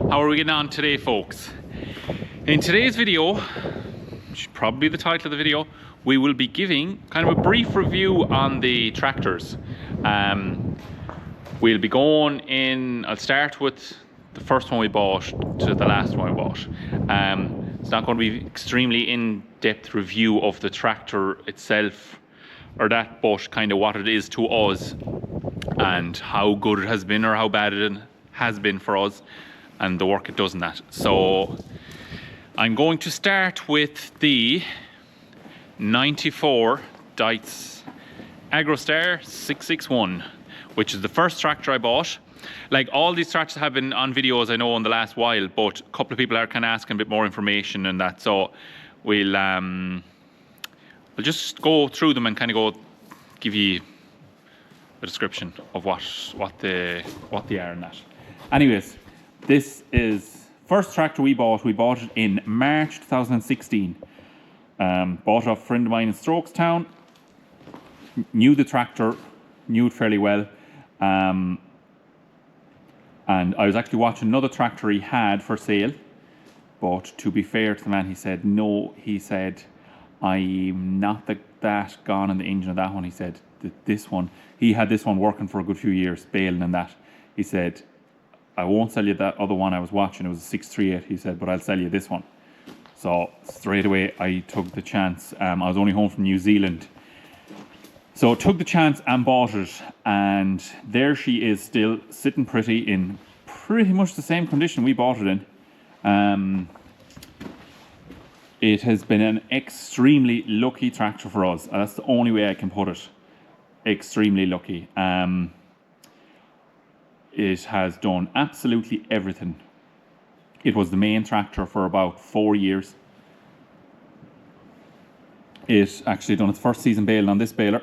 How are we getting on today, folks? In today's video, which should probably be the title of the video, we will be giving kind of a brief review on the tractors. We'll be going in, I'll start with the first one we bought to the last one we bought. It's not going to be extremely in-depth review of the tractor itself or that, but kind of what it is to us and how good it has been or how bad it has been for us and the work it does in that. So I'm going to start with the 94 Deutz Agrostar 661, which is the first tractor I bought. Like, all these tractors have been on videos, I know, in the last while, but a couple of people are kind of asking a bit more information and that, so we'll just go through them and kind of go give you a description of what they are and that. Anyways, this is first tractor we bought. We bought it in March 2016. Bought off a friend of mine in Strokestown. Knew the tractor, knew it fairly well. And I was actually watching another tractor he had for sale, but to be fair to the man, he said no. He said, I'm not that gone on the engine of that one. He said that this one, he had this one working for a good few years, baling and that. He said, I won't sell you that other one I was watching. It was a 638. He said, but I'll sell you this one. So straight away I took the chance. I was only home from New Zealand, so took the chance and bought it, and there she is, still sitting pretty in pretty much the same condition we bought it in. It has been an extremely lucky tractor for us. That's the only way I can put it. Extremely lucky. It has done absolutely everything. It was the main tractor for about 4 years. It actually done its first season baling on this baler.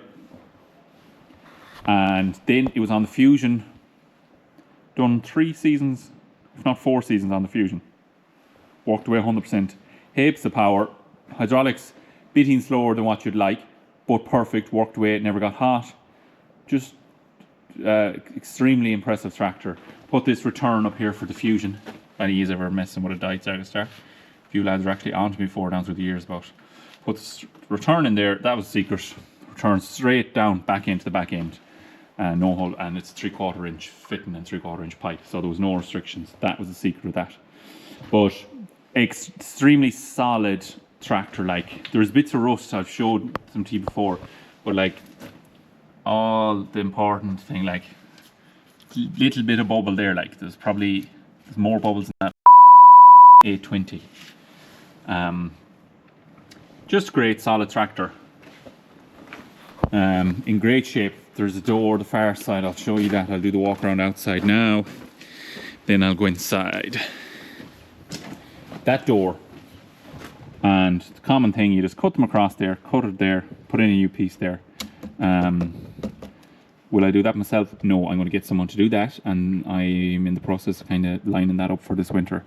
And then it was on the Fusion, done 3 seasons, if not 4 seasons on the Fusion. Worked away 100%. Heaps of power. Hydraulics, beating slower than what you'd like, but perfect, worked away, it never got hot. Just extremely impressive tractor. Put this return up here for the Fusion. If any of you ever messing with a Deutz Agrostar. A few lads are actually on to me 4 down through the years about. Put this return in there, that was the secret. Return straight down, back into the back end. No hole, and it's 3/4 inch fitting and 3/4 inch pipe, so there was no restrictions. That was the secret of that. But extremely solid tractor. Like, there's bits of rust, I've showed some to you before, but like all the important thing, like little bit of bubble there, like there's more bubbles in that 820. Just great solid tractor. In great shape. There's a door the far side, I'll show you that. I'll do the walk around outside now, then I'll go inside. That door, and the common thing, you just cut them across there, cut it there, put in a new piece there. Will I do that myself? No, I'm going to get someone to do that, and I'm in the process of kind of lining that up for this winter,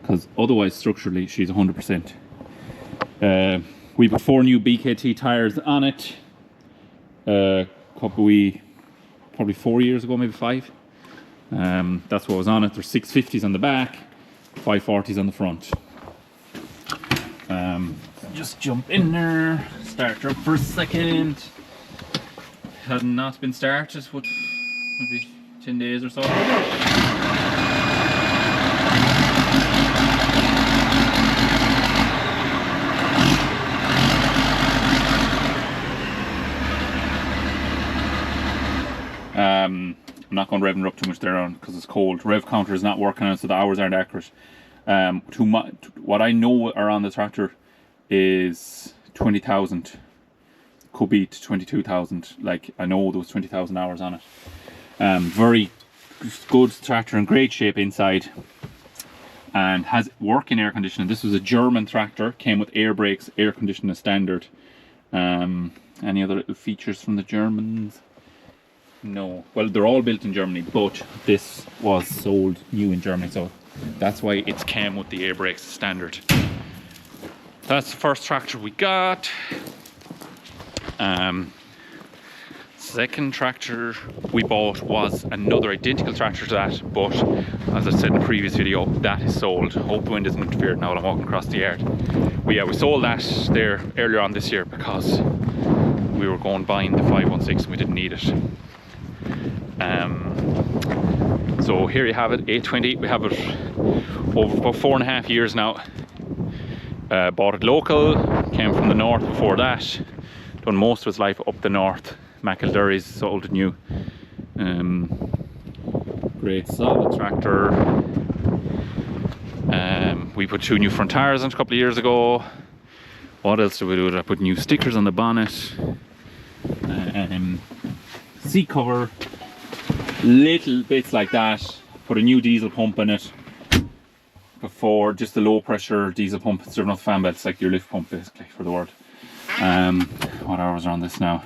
because otherwise structurally she's 100%. We put 4 new BKT tires on it. Probably 4 years ago, maybe 5. That's what was on it. There's 650s on the back, 540s on the front. Just jump in there, start her up for a second. Had not been started, what, maybe 10 days or so. I'm not going to rev it up too much there on because it's cold. Rev counter is not working on it, so the hours aren't accurate. What I know are on the tractor is 20,000. Could be to 22,000. Like, I know there was 20,000 hours on it. Very good tractor, in great shape inside, and has working air conditioning. This was a German tractor, came with air brakes, air conditioning as standard. Any other little features from the Germans? No. Well, they're all built in Germany, but this was sold new in Germany, so that's why it came with the air brakes standard. That's the first tractor we got. second tractor we bought was another identical tractor to that, but as I said in the previous video, that is sold. Hope the wind isn't interfered now that I'm walking across the yard. We sold that there earlier on this year because we were going buying the 516 and we didn't need it. So here you have it, 820. We have it over about 4.5 years now. Bought it local, came from the north before that. Done most of its life up the north. McElderry's, sold it new. Great solid tractor. We put 2 new front tires on it a couple of years ago. What else did we do? I put new stickers on the bonnet. Seat cover. Little bits like that. Put a new diesel pump in it. Before, just a low pressure diesel pump. It's not fan belt, it's like your lift pump basically for the word. What hours are on this now?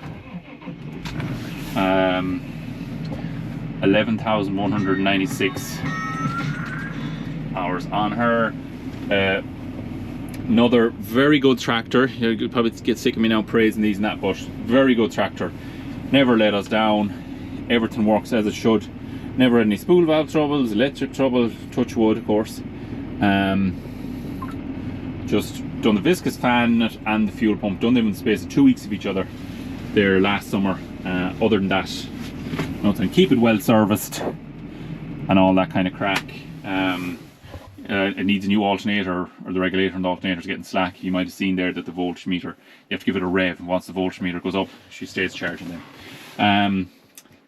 11,196 hours on her. Another very good tractor. You'll probably get sick of me now praising these and that, but very good tractor. Never let us down. Everything works as it should. Never had any spool valve troubles, electric trouble, touch wood of course. Just done the viscous fan and the fuel pump, done them in the space of 2 weeks of each other there last summer. Other than that, nothing. Keep it well serviced and all that kind of crack. It needs a new alternator, or the regulator and the alternator is getting slack. You might have seen there that the voltage meter, you have to give it a rev, and once the voltage meter goes up, she stays charging then.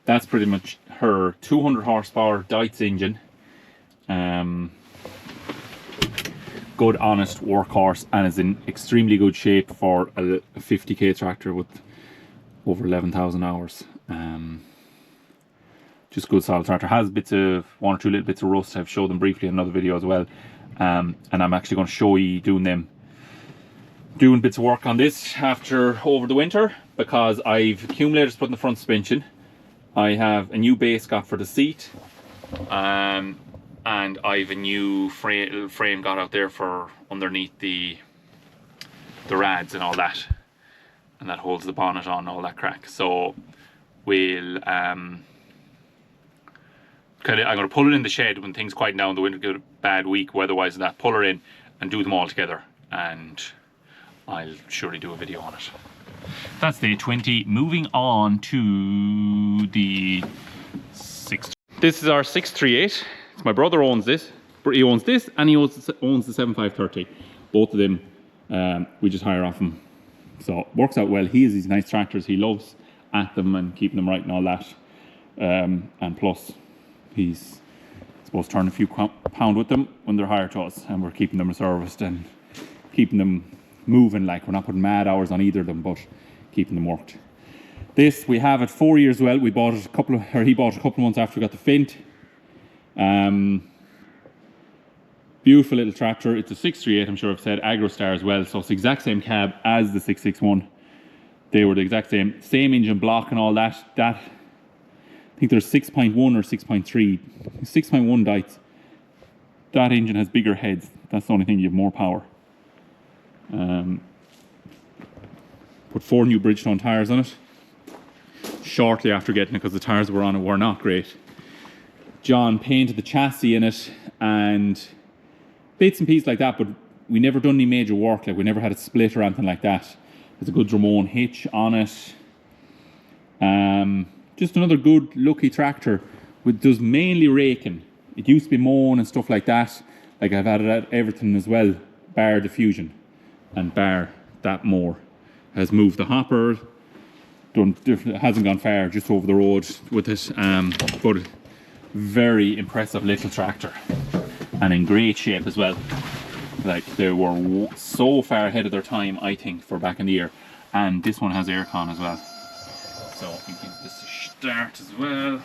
That's pretty much her 200 horsepower Deutz engine. Good honest workhorse, and is in extremely good shape for a 50k tractor with over 11,000 hours. Just good solid tractor. Has bits of 1 or 2 little bits of rust. I've showed them briefly in another video as well, and I'm actually going to show you doing bits of work on this over the winter, because I've accumulators put in the front suspension. I have a new base got for the seat, and I've a new frame got out there for underneath the rads and all that, and that holds the bonnet on, all that crack. So we'll I'm going to pull it in the shed when things quieten down, the winter get a bad week weather-wise and that, pull her in and do them all together, and I'll surely do a video on it. That's the 20. Moving on to the 6. This is our 638. It's my brother owns this. He owns this and he owns the 7530. Both of them we just hire off him. So works out well. He has these nice tractors. He loves at them and keeping them right and all that. And plus he's supposed to turn a few pound with them when they're hired to us, and we're keeping them serviced and keeping them moving. Like, we're not putting mad hours on either of them, but keeping them worked. This, we have it 4 years well. We bought it he bought it a couple of months after we got the Fendt. Beautiful little tractor. It's a 638, I'm sure I've said, Agrostar as well, so it's the exact same cab as the 661. They were the exact same engine block and all that. I think there's 6.1 or 6.3, 6.1 Deutz. That engine has bigger heads. That's the only thing, you have more power. Put 4 new Bridgestone tyres on it shortly after getting it, because the tyres were on it were not great. John painted the chassis in it and bits and pieces like that, but we never done any major work. Like, we never had it split or anything like that. There's a good Dramone hitch on it. Just another good lucky tractor with does mainly raking. It used to be mowing and stuff like that. Like, I've had it at everything as well, bar diffusion and bar that mower. Has moved the hopper, hasn't gone far, just over the road with it. But very impressive little tractor and in great shape as well. Like, they were so far ahead of their time, I think, for back in the year. And this one has aircon as well, so we can give this a start as well.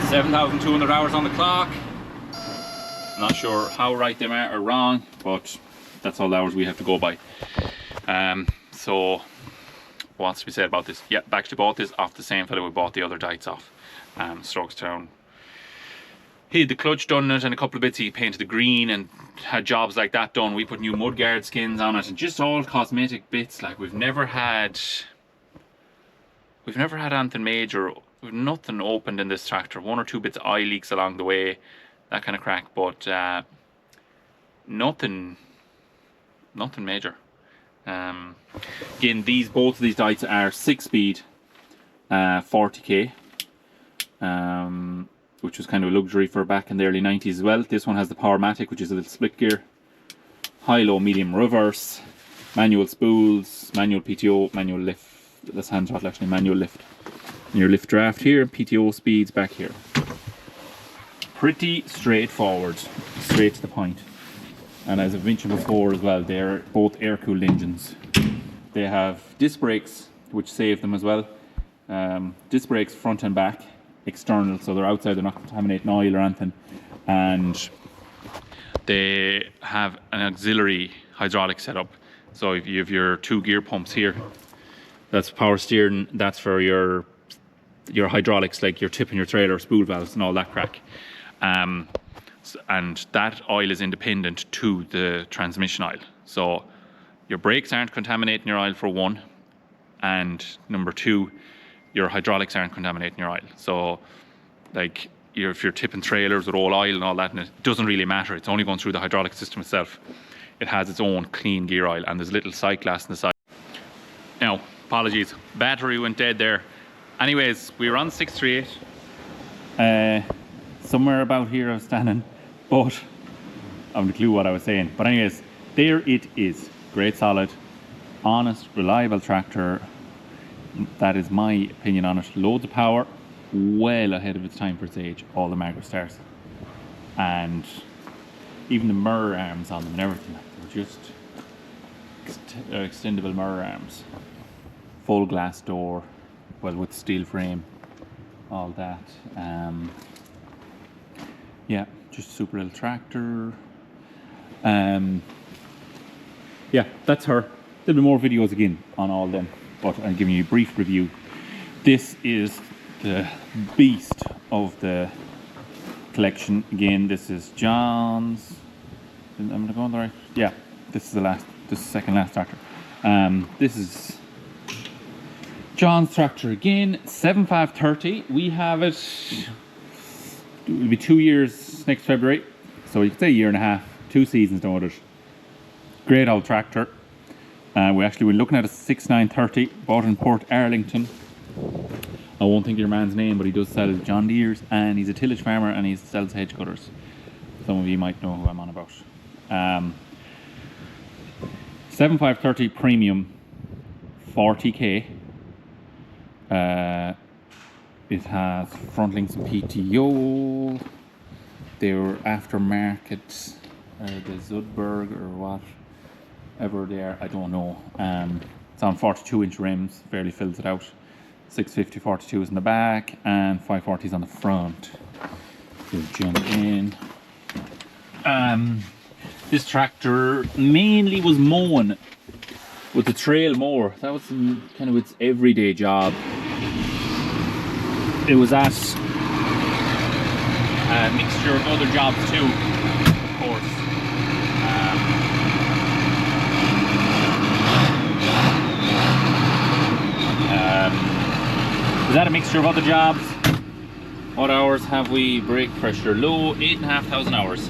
$7,200 hours on the clock. Not sure how right they are or wrong, but that's all the hours we have to go by. So what's to be said about this? Yeah, I actually bought this off the same fellow we bought the other Deutz off, Strokestown. he had the clutch done on it and a couple of bits. He painted the green and had jobs like that done. We put new mudguard skins on it and just all cosmetic bits. Like we've never had anything major. We've nothing opened in this tractor. 1 or 2 bits of eye leaks along the way, that kind of crack, but nothing major. Again, both of these Deutz are 6-speed 40k, which was kind of a luxury for back in the early 90s as well. This one has the Powermatic, which is a little split gear, high, low, medium, reverse, manual spools, manual PTO, manual lift. That's hand throttle actually, manual lift. And your lift draft here, PTO speeds back here. Pretty straightforward, straight to the point. And as I've mentioned before as well, they're both air-cooled engines. They have disc brakes, which save them as well. Disc brakes front and back, external, so they're outside, they're not contaminating oil or anything. And they have an auxiliary hydraulic setup. So if you have your 2 gear pumps here, that's power steering, that's for your hydraulics, like your tip and your trailer, spool valves and all that crack. And that oil is independent to the transmission oil. So your brakes aren't contaminating your oil for one, and number 2, your hydraulics aren't contaminating your oil. So like if you're tipping trailers with all oil and all that, and it doesn't really matter, it's only going through the hydraulic system itself. It has its own clean gear oil, and there's a little sight glass on the side. Now, apologies, battery went dead there. Anyways, we were on 638. Somewhere about here I was standing, but I haven't a clue what I was saying. But anyways, there it is. Great, solid, honest, reliable tractor. That is my opinion on it. Loads of power, well ahead of its time for its age, all the Agrostars. And even the mirror arms on them and everything, they're just extendable mirror arms. Full glass door, well, with steel frame, all that. Yeah, just super little tractor. Yeah, that's her. There'll be more videos again on all them, but I'm giving you a brief review. This is the beast of the collection. Again, this is John's. Am I going the right? Yeah, this is the second last tractor. This is John's tractor again, 7530. We have it. It will be 2 years next February, so you could say 1.5 years, 2 seasons done with it. Great old tractor. We're looking at a 6930, bought in Port Arlington. I won't think of your man's name, but he does sell John Deere's, and he's a tillage farmer and he sells hedge cutters. Some of you might know who I'm on about. 7530 premium, 40k. It has front links and PTO. They're aftermarket, the Zudberg or whatever they are, I don't know. It's on 42-inch rims, fairly fills it out. 650 42s in the back and 540s on the front. We'll jump in. This tractor mainly was mowing with the trail mower. That was kind of its everyday job. It was at a mixture of other jobs too, of course. Was that a mixture of other jobs? What hours have we? Brake pressure low, 8,500 hours.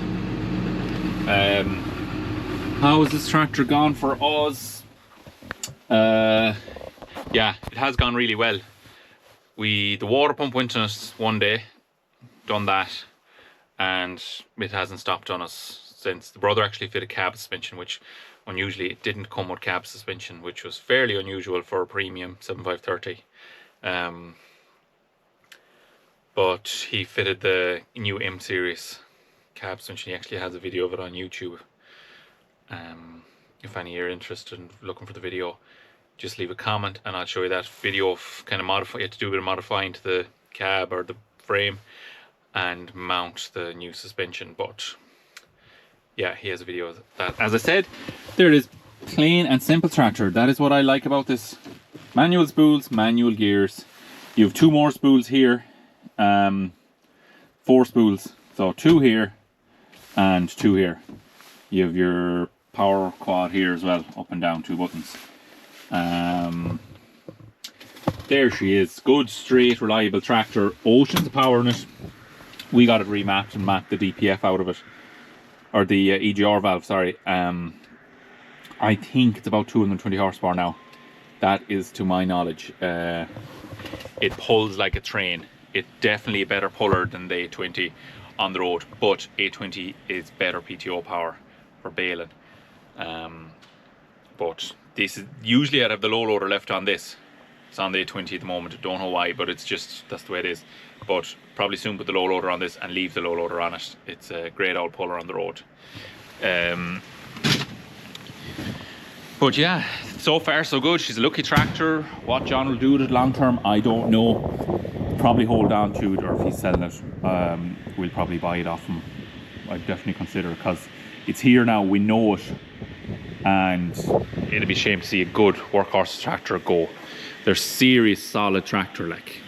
How has this tractor gone for us? Yeah, it has gone really well. The water pump went on us one day, done that, and it hasn't stopped on us since. The brother actually fitted cab suspension, which unusually it didn't come with cab suspension, which was fairly unusual for a premium 7530. But he fitted the new M series cab suspension. He actually has a video of it on YouTube. If any are interested in looking for the video, just leave a comment and I'll show you that video of kind of modify. You have to do a bit of modifying to the cab or the frame and mount the new suspension. But yeah, he has a video of that. As I said, there it is, plain and simple tractor. That is what I like about this. Manual spools, manual gears. You have 2 more spools here, 4 spools, So 2 here and 2 here. You have your power quad here as well, up and down, 2 buttons. There she is. Good, straight, reliable tractor. Oceans of power in it. We got it remapped and mapped the DPF out of it. Or the EGR valve, sorry. I think it's about 220 horsepower now. That is to my knowledge. It pulls like a train. It's definitely a better puller than the 820 on the road, but 820 is better PTO power for baling. But this is usually I'd have the low loader left on this. It's on the 820 at the moment. I don't know why, but it's just that's the way it is. But probably soon put the low loader on this and leave the low loader on it. It's a great old puller on the road. But yeah, so far so good. She's a lucky tractor. What John will do with it long term, I don't know. Probably hold on to it, or if he's selling it, we'll probably buy it off him. I'd definitely consider it, because it's here now, we know it, and it'd be a shame to see a good workhorse tractor go. They're serious solid tractor, like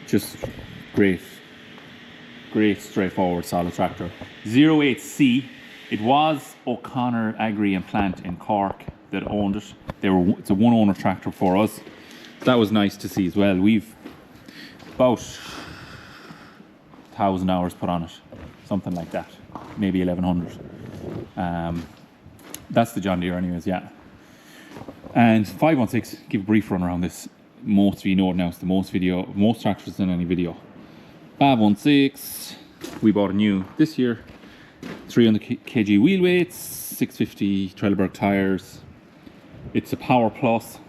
just great straightforward solid tractor. 08C. It was O'Connor Agri and Plant in Cork that owned it. It's a one owner tractor for us. That was nice to see as well. We've about 1,000 hours put on it, something like that, maybe 1,100. That's the John Deere anyways, yeah. And 516, give a brief run around this. Most of you know it now, it's the most tractors in any video. 516, we bought a new this year, 300 kg wheel weights, 650 Trelleborg tires. It's a Power Plus,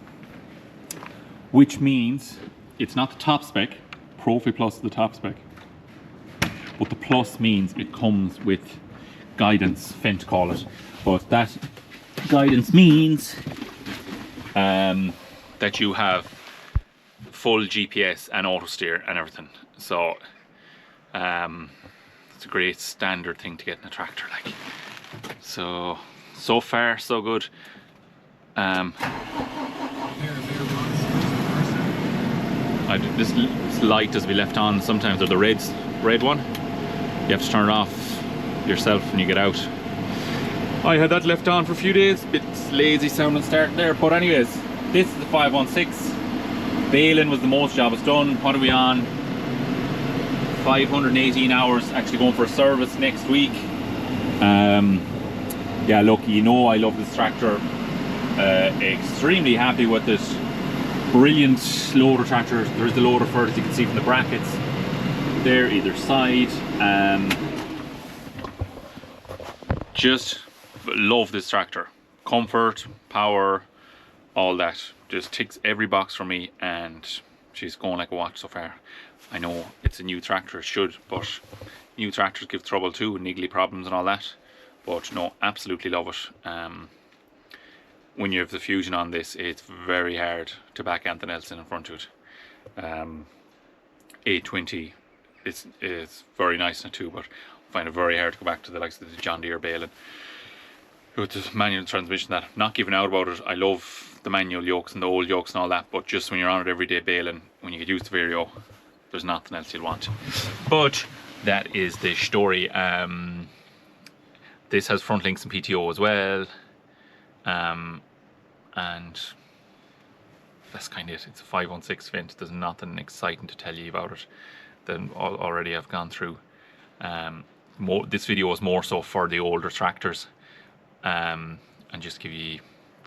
which means it's not the top spec. Profi Plus is the top spec, but the plus means it comes with guidance, Fendt call it, but that guidance means that you have full GPS and auto steer and everything. So it's a great standard thing to get in a tractor, like. So far so good. This light does be left on sometimes, or the red one. You have to turn it off yourself when you get out. I had that left on for a few days. Bit lazy sounding start there, but anyways, this is the 516. Baling was the most job it's done. What are we on? 518 hours. Actually going for a service next week. Yeah, look, you know I love this tractor. Extremely happy with this. Brilliant loader tractor. There's the loader for it, as you can see from the brackets there either side. Just love this tractor. Comfort, power, all that. Just ticks every box for me, and she's going like a watch so far. I know it's a new tractor, it should, but new tractors give trouble too, niggly problems and all that. But no, absolutely love it. When you have the Fusion on this, it's very hard to back anything else in front of it. 820, it's very nice in it too, but I find it very hard to go back to the likes of the John Deere baling with the manual transmission. That I'm not giving out about it. I love the manual yokes and the old yokes and all that, but just when you're on it every day baling, when you get used to Vario, there's nothing else you'll want. But that is the story. This has front links and PTO as well. And that's kind of it. It's a 516 Fendt. There's nothing exciting to tell you about it than already I've gone through. This video is more so for the older tractors, and just give you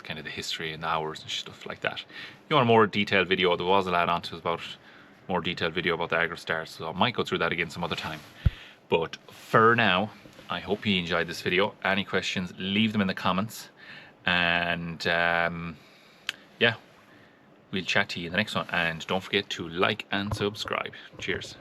kind of the history and the hours and stuff like that. If you want a more detailed video, there was a lad on to us about more detailed video about the Agrostar, so I might go through that again some other time. But for now, I hope you enjoyed this video. Any questions, leave them in the comments. And yeah, we'll chat to you in the next one, and don't forget to like and subscribe. Cheers.